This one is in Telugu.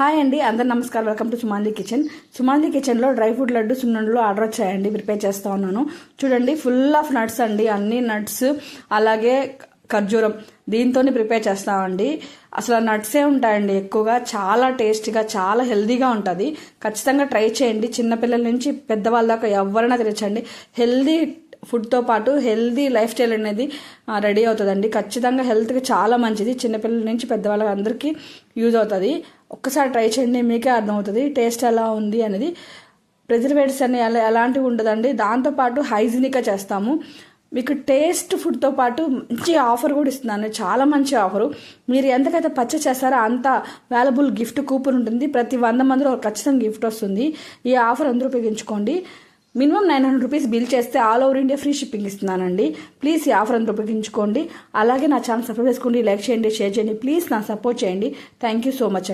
హాయ్ అండి, అందరు నమస్కారం. Welcome to Sumanji kitchen. Sumanji కిచెన్లో డ్రై ఫ్రూట్ లడ్డు సున్నుండలు ఆర్డర్ వచ్చాయండి. ప్రిపేర్ చేస్తూ ఉన్నాను. చూడండి, ఫుల్ ఆఫ్ నట్స్ అండి, అన్ని నట్స్, అలాగే ఖర్జూరం, దీంతోనే ప్రిపేర్ చేస్తామండి. అసలు నట్సే ఉంటాయండి ఎక్కువగా. చాలా టేస్టీగా, చాలా హెల్దీగా ఉంటుంది. ఖచ్చితంగా ట్రై చేయండి. చిన్నపిల్లల నుంచి పెద్దవాళ్ళ దాకా ఎవరైనా తినచ్చండి. హెల్దీ ఫుడ్తో పాటు హెల్దీ లైఫ్ స్టైల్ అనేది రెడీ అవుతుందండి. ఖచ్చితంగా హెల్త్కి చాలా మంచిది. చిన్నపిల్లల నుంచి పెద్దవాళ్ళకి అందరికీ యూజ్ అవుతుంది. ఒక్కసారి ట్రై చేయండి, మీకే అర్థమవుతుంది టేస్ట్ ఎలా ఉంది అనేది. ప్రిజర్వేటివ్స్ అని ఎలాంటివి ఉండదండి. దాంతోపాటు హైజీనిక్గా చేస్తాము. మీకు టేస్ట్ ఫుడ్తో పాటు మంచి ఆఫర్ కూడా ఇస్తున్నాను. చాలా మంచి ఆఫరు. మీరు ఎంతకైతే పర్చేస్ చేస్తారో అంత వాల్యుబుల్ గిఫ్ట్ కూపన్ ఉంటుంది. ప్రతి 100 మందిలో ఖచ్చితంగా గిఫ్ట్ వస్తుంది. ఈ ఆఫర్ అందరూ ఉపయోగించుకోండి. మినిమం 900 రూపీస్ బిల్ చేస్తే all over India free shipping ఇస్తున్నానండి. ప్లీజ్ ఈ ఆఫర్ అందరూ ఉపయోగించుకోండి. అలాగే నా ఛానల్ సబ్స్క్రైబ్ చేసుకోండి, లైక్ చేయండి, షేర్ చేయండి. ప్లీజ్ నా సపోర్ట్ చేయండి. థ్యాంక్ యూ సో మచ్ అండి.